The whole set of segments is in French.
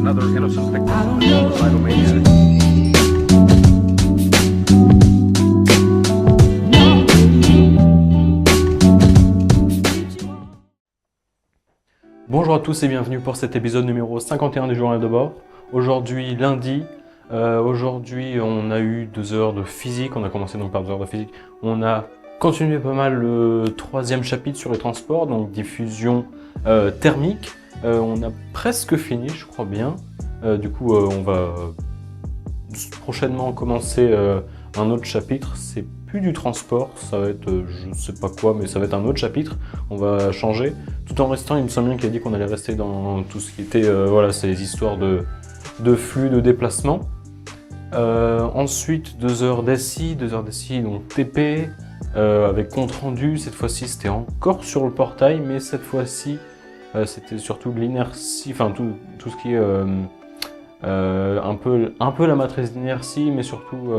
another innocent victim of a homicidal maniac. Bonjour à tous et bienvenue pour cet épisode numéro 51 du journal de bord. Aujourd'hui lundi, on a eu 2 heures de physique, on a commencé donc par 2 heures de physique. On a continué pas mal le 3e chapitre sur les transports, donc diffusion thermique. On a presque fini, je crois bien. Du coup, on va prochainement commencer un autre chapitre. C'est plus du transport, ça va être je sais pas quoi, mais ça va être un autre chapitre. On va changer, tout en restant, il me semble bien qu'il a dit qu'on allait rester dans tout ce qui était voilà, ces histoires de flux, de déplacement. Ensuite, 2 heures d'SI, donc TP, avec compte rendu. Cette fois-ci, c'était encore sur le portail, mais cette fois-ci, c'était surtout de l'inertie, enfin tout ce qui est un peu la matrice d'inertie, mais surtout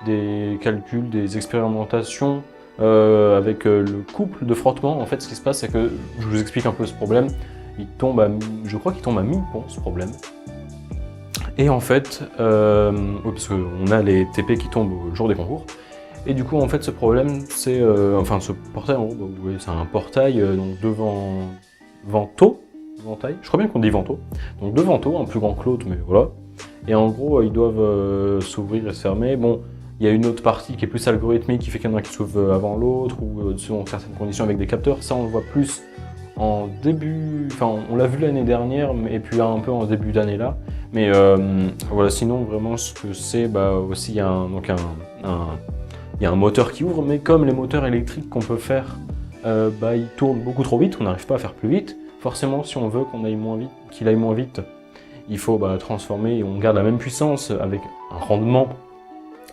des calculs, des expérimentations avec le couple de frottement. En fait, ce qui se passe, c'est que, je vous explique un peu ce problème, je crois qu'il tombe à mi-pont, ce problème. Et en fait, parce qu'on a les TP qui tombent au jour des concours, et du coup, en fait, ce problème, c'est, ce portail, en gros, vous voyez, c'est un portail donc devant ventail, je crois bien qu'on dit vantaux, donc 2 vantaux, un plus grand que l'autre, mais voilà. Et en gros, ils doivent s'ouvrir et se fermer. Bon, il y a une autre partie qui est plus algorithmique, qui fait qu'il y en a qui s'ouvrent avant l'autre, ou selon certaines conditions avec des capteurs. Ça, on le voit plus en début, enfin, on l'a vu l'année dernière, et puis un peu en début d'année là. Mais voilà, sinon, vraiment, ce que c'est, aussi, il y a il y a un moteur qui ouvre, mais comme les moteurs électriques qu'on peut faire, ils tournent beaucoup trop vite, on n'arrive pas à faire plus vite. Forcément, si on veut qu'il aille moins vite, il faut transformer, et on garde la même puissance avec un rendement,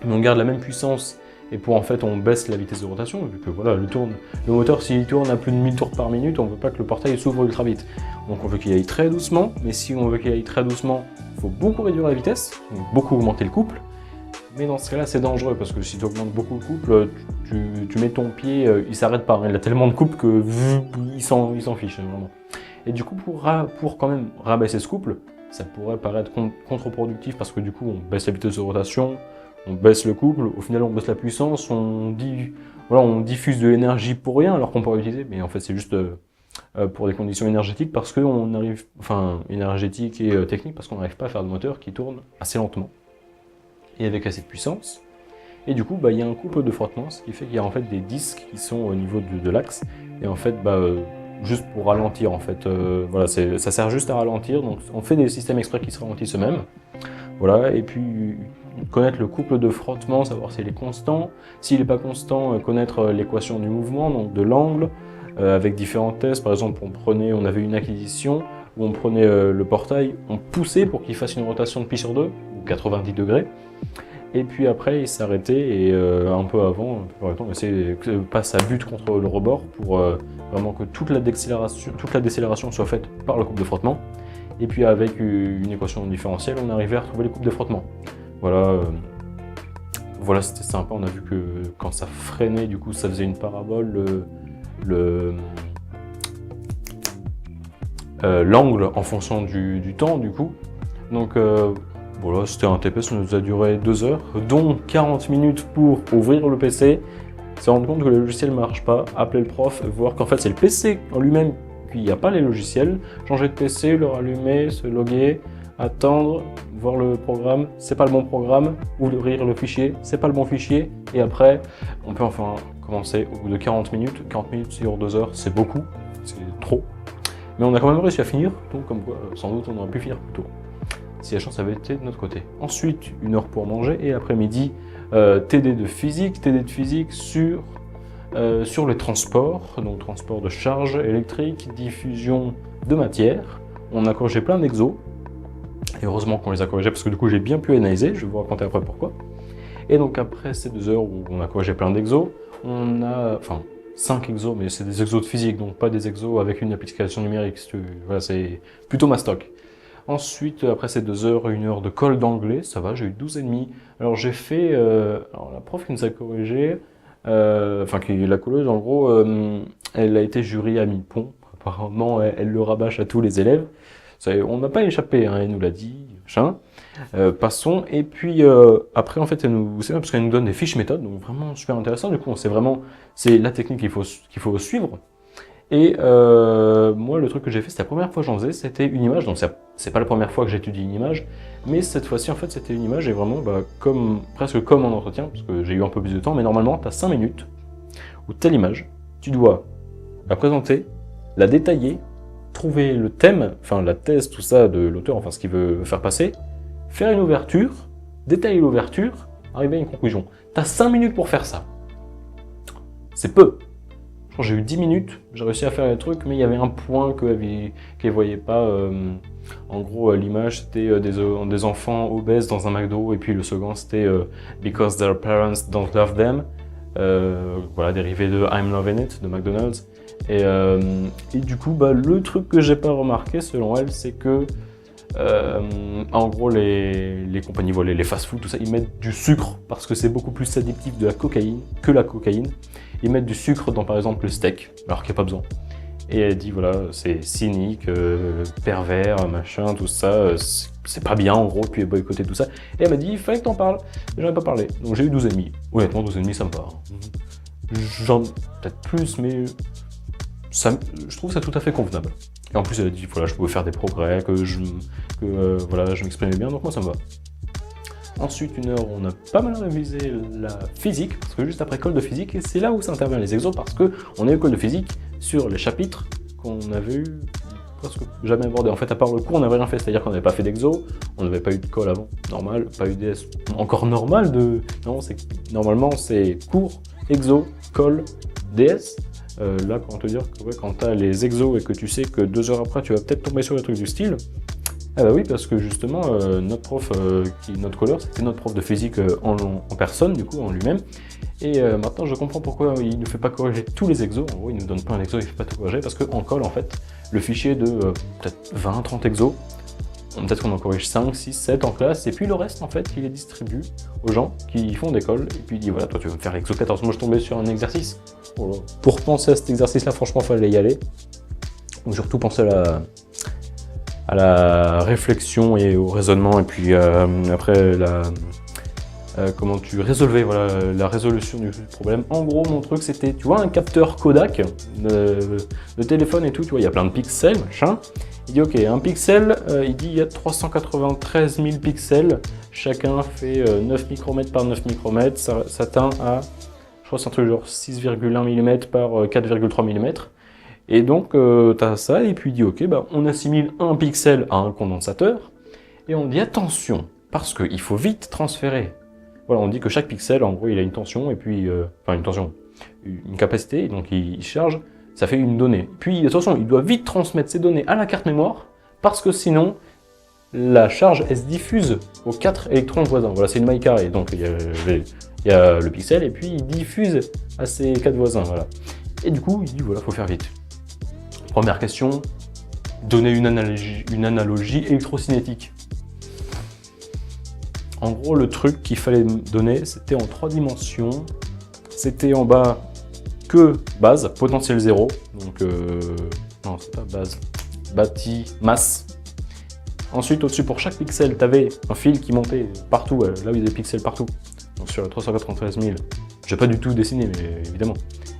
mais on garde la même puissance, et pour en fait on baisse la vitesse de rotation, vu que voilà, le moteur s'il tourne à plus de 1000 tours par minute, on ne veut pas que le portail s'ouvre ultra vite. Donc on veut qu'il aille très doucement, mais si on veut qu'il aille très doucement, il faut beaucoup réduire la vitesse, donc beaucoup augmenter le couple. Mais dans ce cas-là, c'est dangereux, parce que si tu augmentes beaucoup le couple, tu mets ton pied, il s'arrête pas. Il a tellement de couple que il s'en fiche, vraiment. Et du coup, pour quand même rabaisser ce couple, ça pourrait paraître contre-productif, parce que du coup, on baisse la vitesse de rotation, on baisse le couple, au final, on baisse la puissance, on diffuse de l'énergie pour rien, alors qu'on pourrait utiliser, mais en fait, c'est juste pour des conditions énergétiques, parce qu'on arrive, énergétiques et techniques, parce qu'on n'arrive pas à faire de moteur qui tourne assez lentement et avec assez de puissance. Et du coup, il y a un couple de frottement, ce qui fait qu'il y a en fait des disques qui sont au niveau de l'axe, et en fait, juste pour ralentir, en fait, voilà, ça sert juste à ralentir, donc on fait des systèmes exprès qui se ralentissent eux-mêmes, voilà, et puis connaître le couple de frottement, savoir s'il est constant, s'il n'est pas constant, connaître l'équation du mouvement, donc de l'angle, avec différents tests. Par exemple, on avait une acquisition où on prenait le portail, on poussait pour qu'il fasse une rotation de pi sur 2, ou 90 degrés, et puis après il s'arrêtait, et un peu avant, on essayait de passer à but contre le rebord pour vraiment que toute la décélération soit faite par le couple de frottement. Et puis avec une équation différentielle, on arrivait à retrouver les couples de frottement. Voilà, voilà, c'était sympa. On a vu que quand ça freinait, du coup, ça faisait une parabole, l'angle en fonction du temps, du coup. Donc voilà, c'était un TP, ça nous a duré 2 heures, dont 40 minutes pour ouvrir le PC, se rendre compte que le logiciel ne marche pas, appeler le prof, voir qu'en fait c'est le PC en lui-même, qu'il n'y a pas les logiciels, changer de PC, le rallumer, se loguer, attendre, voir le programme, c'est pas le bon programme, ouvrir le fichier, c'est pas le bon fichier, et après on peut enfin commencer au bout de 40 minutes. 40 minutes sur 2 heures, c'est beaucoup, c'est trop, mais on a quand même réussi à finir, donc comme quoi sans doute on aurait pu finir plus tôt, si la chance avait été de notre côté. Ensuite, 1 heure pour manger, et après-midi, TD de physique sur les transports, donc transport de charge électrique, diffusion de matière. On a corrigé plein d'exos, et heureusement qu'on les a corrigés, parce que du coup j'ai bien pu analyser, je vais vous raconter après pourquoi. Et donc après ces 2 heures où on a corrigé plein d'exos, on a, 5 exos, mais c'est des exos de physique, donc pas des exos avec une application numérique, voilà, c'est plutôt mastoc. Ensuite, après ces 2 heures, 1 heure de colle d'anglais, ça va, j'ai eu 12,5. Alors j'ai fait, la prof qui nous a corrigé, qui est la colleuse, en gros, elle a été jury à mi-pont. Apparemment, elle le rabâche à tous les élèves. On n'a pas échappé, hein, elle nous l'a dit, machin. Passons, et puis après en fait c'est bien parce qu'elle nous donne des fiches méthodes, donc vraiment super intéressant. Du coup c'est la technique qu'il faut suivre. Et moi le truc que j'ai fait, c'était la première fois que j'en faisais, c'était une image, donc c'est pas la première fois que j'étudie une image, mais cette fois-ci en fait c'était une image et vraiment presque comme en entretien, parce que j'ai eu un peu plus de temps, mais normalement tu as 5 minutes où telle image, tu dois la présenter, la détailler, trouver le thème, enfin la thèse, tout ça de l'auteur, enfin ce qu'il veut faire passer, faire une ouverture, détailler l'ouverture, arriver à une conclusion. T'as 5 minutes pour faire ça. C'est peu. J'ai eu 10 minutes, j'ai réussi à faire le truc, mais il y avait un point qu'elle ne voyait pas. En gros, l'image, c'était des enfants obèses dans un McDo, et puis le second, c'était Because their parents don't love them. Voilà, dérivé de I'm loving it, de McDonald's. Et du coup, le truc que j'ai pas remarqué, selon elle, c'est que en gros, les compagnies, voilà, les fast-food, tout ça, ils mettent du sucre parce que c'est beaucoup plus addictif de la cocaïne que la cocaïne. Ils mettent du sucre dans, par exemple, le steak, alors qu'il n'y a pas besoin. Et elle dit, voilà, c'est cynique, pervers, machin, tout ça, c'est pas bien, en gros, puis boycotter tout ça. Et elle m'a dit, il fallait que t'en parles. J'en ai pas parlé. Donc j'ai eu 12,5. Honnêtement, 12,5, ça me va. J'en peut-être plus, mais je trouve ça tout à fait convenable. Et en plus, elle a dit, voilà, je pouvais faire des progrès, voilà, je m'exprimais bien, donc moi, ça me va. Ensuite, une heure, on a pas mal révisé la physique, parce que juste après école de physique, et c'est là où ça intervient les exos, parce qu'on a eu école de physique sur les chapitres qu'on avait eu presque jamais abordé. En fait, à part le cours, on n'avait rien fait, c'est-à-dire qu'on n'avait pas fait d'exo, on n'avait pas eu de colle avant, normal, pas eu DS, encore normal Non, normalement, c'est cours, exo, colle, DS. Là, comment te dire que ouais, quand tu as les exos et que tu sais que 2 heures après, tu vas peut-être tomber sur des trucs du style. Ah bah oui, parce que justement, notre prof, notre colleur, c'était notre prof de physique en personne, du coup, en lui-même. Et maintenant, je comprends pourquoi il ne fait pas corriger tous les exos. En gros, il ne nous donne pas un exo, il ne fait pas tout corriger, parce qu'en colle, en fait, le fichier de peut-être 20, 30 exos, peut-être qu'on en corrige 5, 6, 7 en classe, et puis le reste, en fait, il les distribue aux gens qui font des colles, et puis il dit, voilà, toi, tu veux me faire l'exo 14. Moi, je tombais sur un exercice. Pour penser à cet exercice-là, franchement, il fallait y aller. Ou surtout penser à la réflexion et au raisonnement, et puis après comment tu résolvais, voilà, la résolution du problème. En gros, mon truc, c'était, tu vois, un capteur Kodak de téléphone et tout, tu vois, il y a plein de pixels, machin. Il dit, ok, un pixel, il dit, il y a 393 000 pixels, chacun fait 9 micromètres par 9 micromètres, ça atteint à, je crois, c'est un truc genre 6,1 mm par 4,3 mm. Et donc, tu as ça, et puis il dit, ok, on assimile un pixel à un condensateur, et on dit, attention, parce qu'il faut vite transférer. Voilà, on dit que chaque pixel, en gros, il a une tension, et puis, enfin, une tension, une capacité, donc il charge, ça fait une donnée. Puis, attention, il doit vite transmettre ces données à la carte mémoire, parce que sinon, la charge, elle se diffuse aux 4 électrons voisins. Voilà, c'est une maille carrée, donc il y a le pixel, et puis il diffuse à ses 4 voisins, voilà. Et du coup, il dit, voilà, faut faire vite. Première question, donner une analogie électrocinétique. En gros, le truc qu'il fallait donner, c'était en 3 dimensions. C'était en bas que base, potentiel 0. Donc, non, c'est pas base, bâti, masse. Ensuite, au-dessus, pour chaque pixel, tu avais un fil qui montait partout, là où il y a des pixels partout. Donc sur les 393 000, je n'ai pas du tout dessiné, mais évidemment.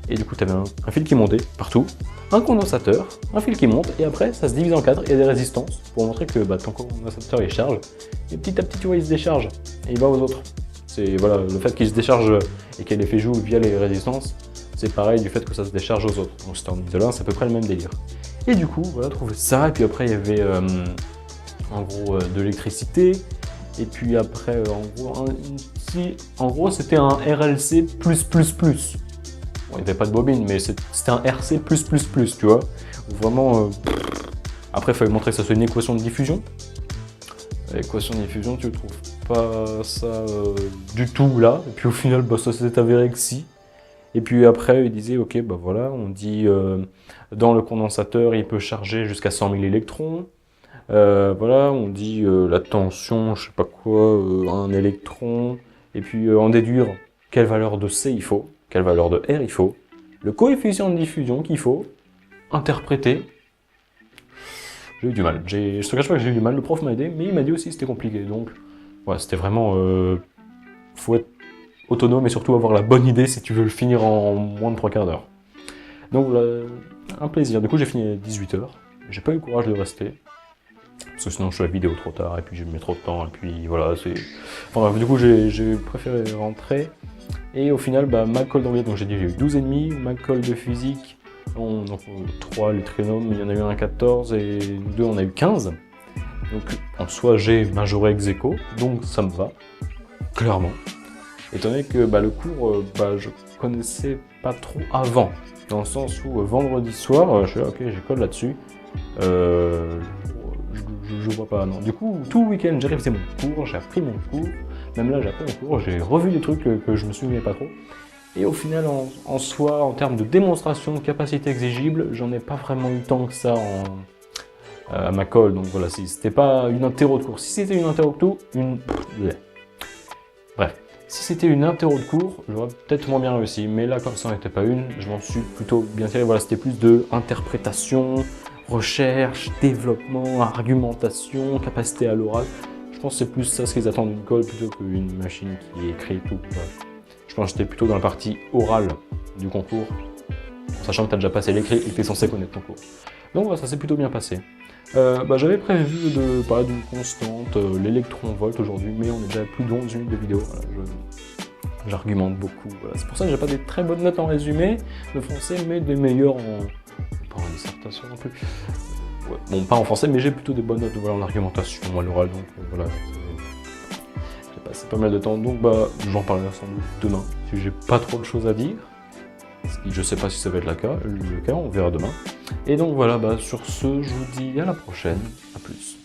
Et du coup, tu avais un fil qui montait partout, un condensateur, un fil qui monte, et après, ça se divise en 4, il y a des résistances, pour montrer que ton condensateur, il charge, et petit à petit, tu vois, il se décharge, et il va aux autres. C'est, voilà, le fait qu'il se décharge et qu'il y ait l'effet joule via les résistances, c'est pareil du fait que ça se décharge aux autres. Donc c'était en isolant, c'est à peu près le même délire. Et du coup, voilà, trouver ça, et puis après, il y avait, en gros, de l'électricité, et puis après, en gros, c'était un RLC+++. Bon, il n'y avait pas de bobine, mais c'était un RC+++, tu vois. Vraiment, après, il fallait montrer que ça soit une équation de diffusion. L'équation de diffusion, tu ne trouves pas ça du tout là. Et puis au final, ça s'est avéré que si. Et puis après, il disait, ok, voilà, on dit, dans le condensateur, il peut charger jusqu'à 100 000 électrons. Voilà, on dit la tension, je sais pas quoi, un électron. Et puis en déduire quelle valeur de C il faut. Quelle valeur de R il faut, le coefficient de diffusion qu'il faut interpréter. j'ai eu du mal. Je te cache pas que j'ai eu du mal, le prof m'a aidé, mais il m'a dit aussi que c'était compliqué. Donc, ouais, c'était vraiment... faut être autonome et surtout avoir la bonne idée si tu veux le finir en moins de 3 quarts d'heure. Donc voilà, un plaisir. Du coup, j'ai fini à 18h. J'ai pas eu le courage de rester. Parce que sinon, je fais la vidéo trop tard et puis je mets trop de temps. Et puis voilà, c'est... Enfin bref, du coup, j'ai préféré rentrer. Et au final, bah, ma colle d'anglais, donc j'ai dit j'ai eu 12,5. Ma colle de physique, donc 3 les trinômes, il y en a eu un 14 et 2 on a eu 15. Donc en soi, j'ai majoré ex aequo, donc ça me va, clairement. Étant donné que bah, le cours, je connaissais pas trop avant, dans le sens où vendredi soir, je suis là, ok, j'ai colle là-dessus. Je vois pas, non. Du coup, tout le week-end, j'ai révisé mon cours, j'ai appris mon cours. Même là, j'ai appris mon cours, j'ai revu des trucs que je me souvenais pas trop. Et au final, en soi, en termes de démonstration de capacité exigible, j'en ai pas vraiment eu tant que ça à ma colle. Donc voilà, si c'était pas une interro de cours. Si c'était une interro de cours, bref. Si c'était une interro de cours, j'aurais peut-être moins bien réussi. Mais là, comme ça n'en était pas une, je m'en suis plutôt bien tiré. Voilà, c'était plus de interprétation, recherche, développement, argumentation, capacité à l'oral. Je pense que c'est plus ça ce qu'ils attendent d'une colle plutôt qu'une machine qui écrit tout. Bref. Je pense que j'étais plutôt dans la partie orale du concours, en sachant que tu as déjà passé l'écrit et que tu es censé connaître ton cours. Donc voilà, ça s'est plutôt bien passé. J'avais prévu de parler d'une constante, l'électronvolt aujourd'hui, mais on est déjà à plus de 11 minutes de vidéo. Voilà, j'argumente beaucoup. Voilà. C'est pour ça que j'ai pas des très bonnes notes en résumé de français, mais des meilleures pas en dissertation non plus. Ouais, bon, pas en français, mais j'ai plutôt des bonnes notes voilà, en argumentation, à l'oral, donc voilà. J'ai passé pas mal de temps, donc j'en parlerai sans doute demain, si j'ai pas trop de choses à dire. Je sais pas si ça va être le cas, on verra demain. Et donc voilà, sur ce, je vous dis à la prochaine, à plus.